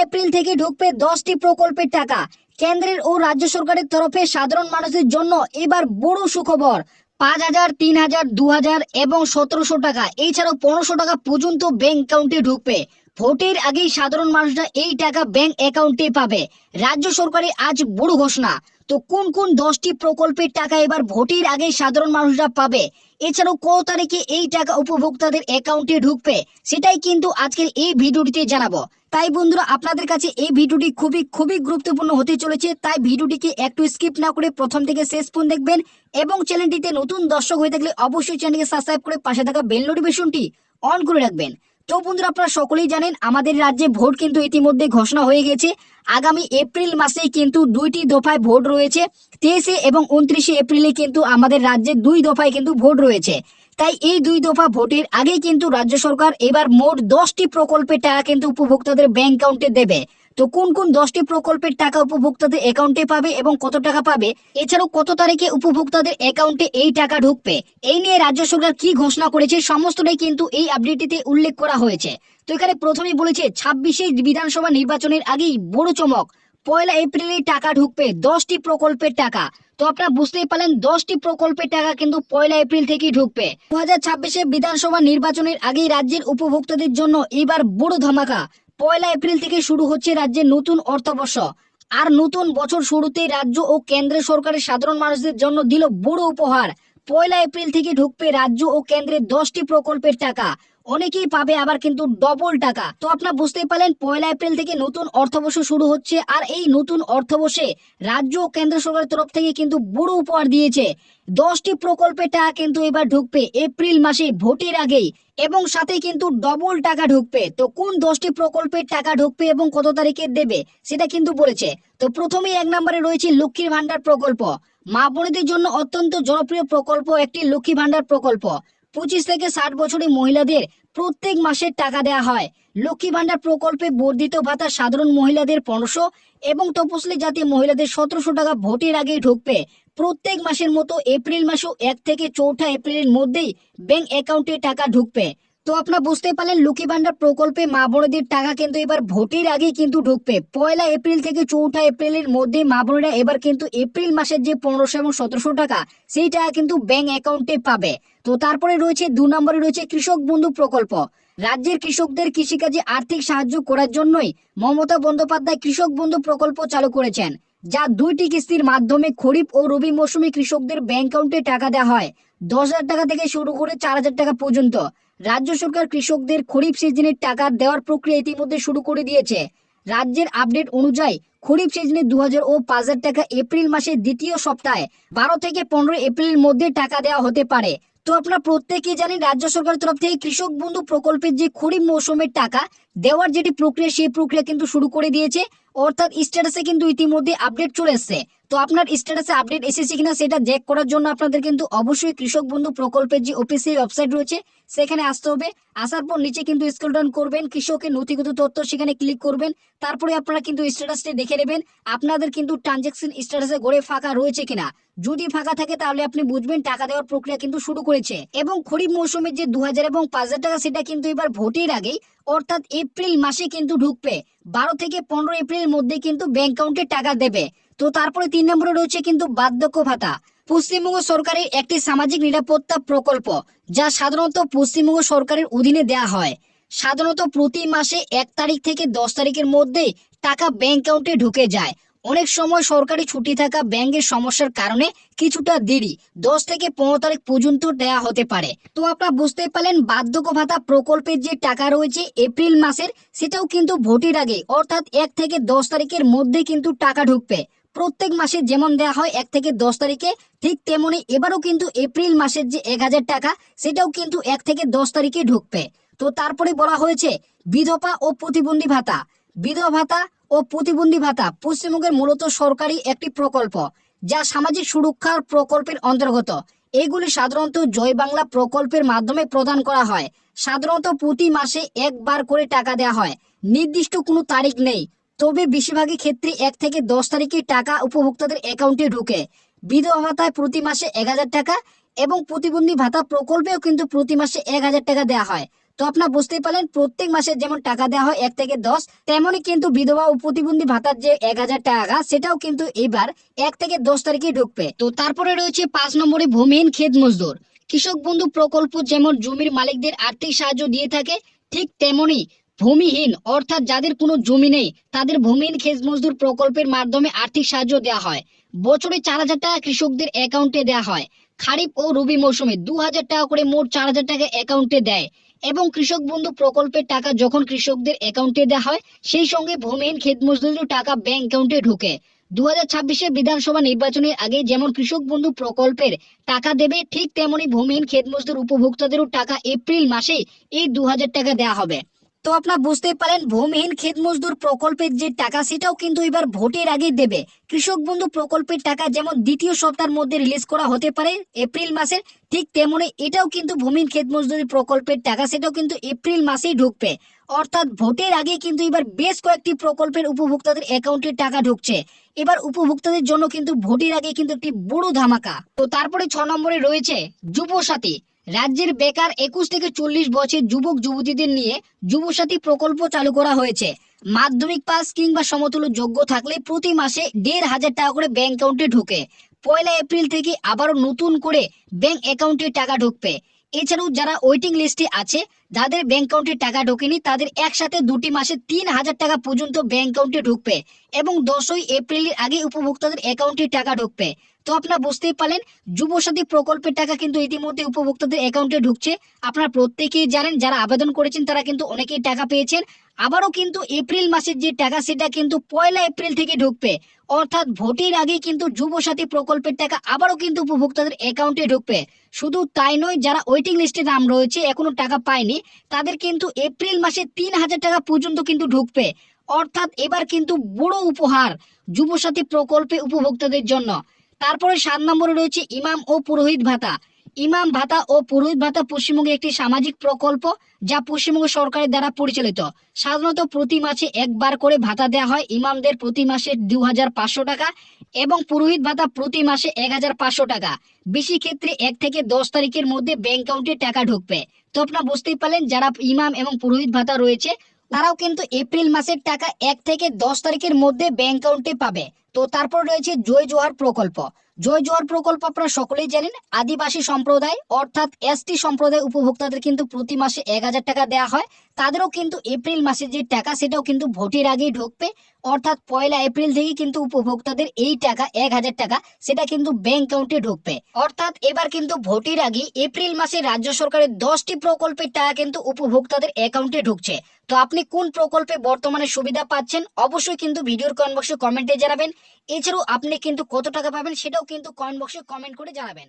April থেকে ঢুকবে 10টি প্রকল্পের টাকা। কেন্দ্রের ও রাজ্য সরকারের তরফে সাধারণ মানুষের জন্য এবার বড় সুখবর। 5,000, 3,000, 2,000 এবং 1,700 টাকা, এছাড়াও 1,500 টাকা পর্যন্ত ব্যাংক অ্যাকাউন্টে ঢুকবে। ভোটের আগেই সাধারণ মানুষরা এই টাকা ব্যাংক অ্যাকাউন্টে পাবে। রাজ্য সরকারের আজ বড় ঘোষণা। তো কোন কোন 10টি প্রকল্পের টাকা এবার ভোটের আগেই সাধারণ মানুষরা পাবে, এছাড়াও কত তারিখে এই টাকা উপভোক্তাদের অ্যাকাউন্টে ঢুকবে, সেটাই কিন্তু আজকের এই ভিডিওটিতে জানাবো। তাই বন্ধুরা, আপনাদের কাছে এই ভিডিওটি খুবই খুবই গুরুত্বপূর্ণ হতে চলেছে, তাই ভিডিওটিকে একটু স্কিপ না করে প্রথম থেকে শেষ পর্যন্ত দেখবেন। এবং চ্যানেলটিতে নতুন দর্শক হয়ে থাকলে অবশ্যই চ্যানেলকে সাবস্ক্রাইব করে পাশে থাকা বেল নোটিফিকেশনটি অন করে রাখবেন। তো বন্ধুরা, আপনারা সকলেই জানেন আমাদের রাজ্যে ভোট কিন্তু ইতিমধ্যে ঘোষণা হয়ে গেছে। আগামী এপ্রিল মাসেই কিন্তু 2টি দফায় ভোট রয়েছে। 23 এবং 29 এপ্রিলে কিন্তু আমাদের রাজ্যে 2 দফায় কিন্তু ভোট রয়েছে। তাই এই 2 দফা ভোটের আগেই কিন্তু রাজ্য সরকার এবার মোট 10টি প্রকল্পের টাকা কিন্তু উপভোক্তাদের ব্যাংক অ্যাকাউন্টে দেবে। তো কোন কোন 10টি প্রকল্পের টাকা উপভোক্তাদের অ্যাকাউন্টে পাবে এবং কত টাকা পাবে, এছাড়াও কত তারিখে উপভোক্তাদের অ্যাকাউন্টে এই টাকা ঢুকবে, এই নিয়ে রাজ্য সরকার কি ঘোষণা করেছে সমস্তটাই কিন্তু এই আপডেটটিতে উল্লেখ করা হয়েছে। তো এখানে প্রথমেই বলেছে 26 বিধানসভা নির্বাচনের আগেই বড় চমক, 1 এপ্রিলে টাকা ঢুকবে 10টি প্রকল্পের টাকা। তো আপনারা বুঝতেই পারলেন 10টি প্রকল্পের টাকা কিন্তু 1 এপ্রিল থেকেই ঢুকবে। 2026 বিধানসভা নির্বাচনের আগেই রাজ্যের উপভোক্তাদের জন্য এবার বড় ধামাকা। 1 এপ্রিল থেকে শুরু হচ্ছে রাজ্যের নতুন অর্থবর্ষ। আর নতুন বছর শুরুতে রাজ্য ও কেন্দ্র সরকারের সাধারণ মানুষদের জন্য দিল বড় উপহার। 1 এপ্রিল থেকে ঢুকবে রাজ্য ও কেন্দ্রের 10টি প্রকল্পের টাকা। অনেকেই পাবে আবার কিন্তু ডবল টাকা। তো আপনারা বুঝতেই পারলেন 1 এপ্রিল থেকে নতুন অর্থবর্ষ শুরু হচ্ছে, আর এই নতুন অর্থবর্ষে রাজ্য ও কেন্দ্র সরকারের তরফ থেকে কিন্তু বড় উপহার দিয়েছে। 10টি প্রকল্পের টাকা কিন্তু এবার ঢুকবে এপ্রিল মাসে ভোটের আগেই, এবং সাথে কিন্তু ডবল টাকা ঢুকবে। তো কোন 10টি প্রকল্পের টাকা ঢুকবে এবং কত তারিখে দেবে সেটা কিন্তু বলেছে। তো প্রথমেই 1 নম্বরে রয়েছে লক্ষ্মীর ভান্ডার প্রকল্প। মা বোনেদের জন্য অত্যন্ত জনপ্রিয় প্রকল্প একটি লক্ষ্মী ভান্ডার প্রকল্প। 25 থেকে 60 বছরের মহিলাদের প্রত্যেক মাসে টাকা দেওয়া হয়। লক্ষ্মী ভান্ডার প্রকল্পে বর্ধিত ভাতা সাধারণ মহিলাদের 1500 এবং তপশিলি জাতি মহিলাদের 1700 টাকা ভোটের আগেই ঢুকবে। প্রত্যেক মাসের মতো এপ্রিল মাসেও 1 থেকে 4 এপ্রিলের মধ্যেই ব্যাংক অ্যাকাউন্টে টাকা ঢুকবে। তো আপনারা বুঝতে পারলেন লক্ষ্মী ভান্ডার প্রকল্পে মা বোনেদের টাকা কিন্তু এবার ভোটের আগেই কিন্তু ঢুকবে। 1 এপ্রিল থেকে 4 এপ্রিলের মধ্যে মা বোনেরা এবার কিন্তু এপ্রিল মাসের যে 1500 এবং 1700 টাকা, সেই টাকা কিন্তু ব্যাংক অ্যাকাউন্টে পাবে। তো তারপরে রয়েছে 2 নম্বরে রয়েছে কৃষক বন্ধু প্রকল্প। রাজ্যের কৃষকদের কৃষিকাজে আর্থিক সাহায্য করার জন্যই মমতা বন্দ্যোপাধ্যায় কৃষক বন্ধু প্রকল্প চালু করেছেন, যা 2টি কিস্তির মাধ্যমে খরিফ ও রবি মৌসুমে কৃষকদের ব্যাংক অ্যাকাউন্টে টাকা দেওয়া হয়। 10,000 টাকা থেকে শুরু করে 4,000 টাকা পর্যন্ত। রাজ্য সরকার কৃষকদের খরিফ সিজনের টাকা দেওয়ার প্রক্রিয়া ইতিমধ্যে শুরু করে দিয়েছে। রাজ্যের আপডেট অনুযায়ী খরিফ সিজনে 2,000 ও 5,000 টাকা এপ্রিল মাসের দ্বিতীয় সপ্তাহে 12 থেকে 15 এপ্রিলের মধ্যে টাকা দেওয়া হতে পারে। তো আপনারা প্রত্যেকেই জানেন রাজ্য সরকারের তরফ থেকে কৃষক বন্ধু প্রকল্পের যে খরিফ মৌসুমের টাকা দেওয়ার যেটি প্রক্রিয়া, সেই প্রক্রিয়া কিন্তু শুরু করে দিয়েছে। অর্থাৎ স্ট্যাটাসে কিন্তু ইতিমধ্যে আপডেট চলে এসেছে। তো আপনার স্ট্যাটাসে আপডেট এসেছে কিনা সেটা চেক করার জন্য আপনাদের কিন্তু অবশ্যই কৃষক বন্ধু প্রকল্পের যে অফিসিয়াল ওয়েবসাইট রয়েছে সেখানে আসতে হবে। আসার পর নিচে কিন্তু স্ক্রল ডাউন করবেন, কৃষকের নথিগত তথ্য সেখানে ক্লিক করবেন। তারপরে আপনারা কিন্তু স্ট্যাটাসটি দেখে নেবেন আপনাদের কিন্তু ট্রানজ্যাকশন স্ট্যাটাসে গড়ে ফাঁকা রয়েছে কিনা। যদি ফাঁকা থাকে তাহলে আপনি বুঝবেন টাকা দেওয়ার প্রক্রিয়া কিন্তু শুরু করেছে। এবং খরিফ মৌসুমের যে 2,000 এবং 5,000 টাকা, সেটা কিন্তু এবার ভোটের আগেই অর্থাৎ এপ্রিল মাসে কিন্তু ঢুকবে। 12 থেকে 15 এপ্রিলের মধ্যে কিন্তু ব্যাংক অ্যাকাউন্টে টাকা দেবে। তো তারপরে 3 নম্বরে রয়েছে কিন্তু বার্ধক্য ভাতা। পশ্চিমবঙ্গ সরকারের একটি সামাজিক নিরাপত্তা প্রকল্প, যা সাধারণত পশ্চিমবঙ্গ সরকারের অধীনে দেয়া হয়। সাধারণত প্রতি মাসে 1 তারিখ থেকে 10 তারিখের মধ্যে টাকা ব্যাংক অ্যাকাউন্টে ঢুকে যায়। অনেক সময় সরকারি ছুটি থাকা ব্যাংকের সমস্যার কারণে কিছুটা দেরি 10 থেকে 15 তারিখ পর্যন্ত দেয়া হতে পারে। তো আপনারা বুঝতে পারলেন বার্ধক্য ভাতা প্রকল্পের যে টাকা রয়েছে এপ্রিল মাসের, সেটাও কিন্তু ভোটের আগে অর্থাৎ 1 থেকে 10 তারিখের মধ্যে কিন্তু টাকা ঢুকবে। প্রত্যেক মাসে যেমন দেয়া হয় 1 থেকে 10 তারিখে, ঠিক তেমনি এবারও কিন্তু এপ্রিল মাসের যে 1,000 টাকা, সেটাও কিন্তু 1 থেকে 10 তারিখে ঢুকবে। তো তারপরে বলা হয়েছে বিধবা ও প্রতিবন্ধী ভাতা। বিধবা ভাতা ও প্রতিবন্ধী ভাতা পশ্চিমবঙ্গের মূলত সরকারি একটি প্রকল্প, যা সামাজিক সুরক্ষার প্রকল্পের অন্তর্গত। এগুলি সাধারণত জয় বাংলা প্রকল্পের মাধ্যমে প্রদান করা হয়। সাধারণত প্রতি মাসে একবার করে টাকা দেওয়া হয়, নির্দিষ্ট কোনো তারিখ নেই। তবে বেশিরভাগই ক্ষেত্রে 1 থেকে 10 তারিখে টাকা উপভোক্তাদের অ্যাকাউন্টে ঢুকে। বিধবা ভাতায় প্রতি মাসে 1,000 টাকা এবং প্রতিবন্ধী ভাতা প্রকল্পেও কিন্তু প্রতি মাসে 1,000 টাকা দেওয়া হয়। তো আপনারা বুঝতেই পারলেন প্রত্যেক মাসে যেমন টাকা দেওয়া হয় 1 থেকে 10, তেমনই কিন্তু বিধবা ও প্রতিবন্ধী ভাতার যে 1000 টাকা সেটাও কিন্তু এবার 1 থেকে 10 তারিখে ঢুকবে। তো তারপরে রয়েছে 5 নম্বরে ভূমিহীন ক্ষেত মজদুর। কৃষক বন্ধু প্রকল্প যেমন জমির মালিকদের আর্থিক সাহায্য দিয়ে থাকে, ঠিক তেমনি ভূমিহীন অর্থাৎ যাদের কোনো জমি নেই তাদের ভূমিহীন ক্ষেত মজদুর প্রকল্পের মাধ্যমে আর্থিক সাহায্য দেওয়া হয়। বছরে 4000 টাকা কৃষকদের অ্যাকাউন্টে দেওয়া হয়। খারিফ ও রবি মৌসুমে 2000 টাকা করে মোট 4000 টাকা অ্যাকাউন্টে দেয়। এবং কৃষক বন্ধু প্রকল্পের টাকা যখন কৃষকদের অ্যাকাউন্টে দেওয়া হয় সেই সঙ্গে ভূমিহীন ক্ষেত মজদুরের টাকা ব্যাংক অ্যাকাউন্টে ঢোকে। 2026 বিধানসভা নির্বাচনের আগে যেমন কৃষক বন্ধু প্রকল্পের টাকা দেবে, ঠিক তেমনি ভূমিহীন ক্ষেত মজদুর উপভোক্তাদেরও টাকা এপ্রিল মাসে এই 2000 টাকা দেওয়া হবে। তো আপনারা বুঝতেই পারেন ভূমিহীন ক্ষেত মজদুর প্রকল্পের যে টাকা সেটাও কিন্তু এবার ভোটের আগে দেবে। কৃষক বন্ধু প্রকল্পের টাকা যেমন দ্বিতীয় সপ্তাহের মধ্যে রিলিজ করা হতে পারে এপ্রিল মাসের, ঠিক তেমনি এটাও কিন্তু ভূমিহীন ক্ষেত মজদুরি প্রকল্পের টাকা সেটাও কিন্তু এপ্রিল মাসেই ঢুকবে। অর্থাৎ ভোটের আগে কিন্তু এবার বেশ কয়েকটি প্রকল্পের উপভোক্তাদের অ্যাকাউন্টে টাকা ঢুকছে। এবার উপভোক্তাদের জন্য কিন্তু ভোটের আগে কিন্তু একটি বড় ধামাকা। তো তারপরে 6 নম্বরে রয়েছে যুবসাথী। রাজ্যের বেকার 21 থেকে 40 বছর যুবক যুবতীদের নিয়ে যুবসাথী প্রকল্প চালু করা হয়েছে। মাধ্যমিক পাস কিংবা সমতুল্য যোগ্য থাকলে প্রতি মাসে 1500 টাকা করে ব্যাংক অ্যাকাউন্টে ঢোকে। 1 এপ্রিল থেকে আবারও নতুন করে ব্যাংক অ্যাকাউন্টে টাকা ঢুকবে। এছাড়াও যারা ওয়েটিং লিস্টে আছে, যাদের ব্যাংক অ্যাকাউন্টে টাকা ঢোকেনি, তাদের একসাথে 2টি মাসে 3000 টাকা পর্যন্ত ব্যাংক অ্যাকাউন্টে ঢুকবে এবং 10ই এপ্রিলের আগে উপভোক্তাদের অ্যাকাউন্টে টাকা ঢুকবে। তো আপনারা বুঝতেই পারলেন যুবসাথী প্রকল্পের টাকা কিন্তু ইতিমধ্যে উপভোক্তাদের অ্যাকাউন্টে ঢুকছে। আপনারা প্রত্যেকেই জানেন, যারা আবেদন করেছেন তারা কিন্তু অনেকেই টাকা পেয়েছেন। আবারও কিন্তু এপ্রিল মাসের যে টাকা সেটা কিন্তু 1 এপ্রিল থেকে ঢুকবে। অর্থাৎ ভোটের আগে কিন্তু যুবসাথী প্রকল্পের টাকা আবারও কিন্তু উপভোক্তাদের অ্যাকাউন্টে ঢুকবে। শুধু তাই নয়, যারা ওয়েটিং লিস্টে নাম রয়েছে এখনো টাকা পায়নি, তাদের কিন্তু এপ্রিল মাসে 3000 টাকা পর্যন্ত কিন্তু ঢুকবে। অর্থাৎ এবার কিন্তু বড় উপহার যুবসাথী প্রকল্পে উপভোক্তাদের জন্য। তারপরে 7 নম্বরে রয়েছে ইমাম ও পুরোহিত ভাতা। ইমাম ভাতা ও পুরোহিত ভাতা পশ্চিমবঙ্গের একটি সামাজিক প্রকল্প যা পশ্চিমবঙ্গ সরকারের দ্বারা পরিচালিত। সাধারণত প্রতি মাসে একবার করে ভাতা দেওয়া হয়। ইমামদের প্রতি মাসে 2500 টাকা এবং পুরোহিত ভাতা প্রতি মাসে 1500 টাকা। বেশি ক্ষেত্রে 1 থেকে 10 তারিখের মধ্যে ব্যাংক অ্যাকাউন্টে টাকা ঢুকবে। তো আপনারা বুঝতেই পারলেন যারা ইমাম এবং পুরোহিত ভাতা রয়েছে তারাও কিন্তু এপ্রিল মাসের টাকা 1 থেকে 10 তারিখের মধ্যে ব্যাংক অ্যাকাউন্টে পাবে। তো তারপর রয়েছে জয় জোহার প্রকল্প। জয় জোহার প্রকল্প আপনারা সকলেই জানেন, আদিবাসী সম্প্রদায় অর্থাৎ এসটি সম্প্রদায় উপভোক্তাদের কিন্তু প্রতি মাসে 1000 টাকা দেওয়া হয়। তাদেরও কিন্তু এপ্রিল মাসে যে টাকা সেটাও কিন্তু ভোটের আগেই ঢুকবে। অর্থাৎ 1 এপ্রিল থেকে কিন্তু উপভোক্তাদের এই টাকা 1000 টাকা সেটা কিন্তু ব্যাংক অ্যাকাউন্টে ঢুকবে। অর্থাৎ এবার কিন্তু ভোটের আগে এপ্রিল মাসে রাজ্য সরকারের 10টি প্রকল্পের টাকা কিন্তু উপভোক্তাদের অ্যাকাউন্টে ঢুকছে। তো আপনি কোন প্রকল্পে বর্তমানে সুবিধা পাচ্ছেন অবশ্যই কিন্তু ভিডিওর কমেন্ট বক্সে কমেন্টে জানাবেন। এছাড়াও আপনি কিন্তু কত টাকা পাবেন সেটাও কিন্তু কমেন্ট বক্সে কমেন্ট করে জানাবেন।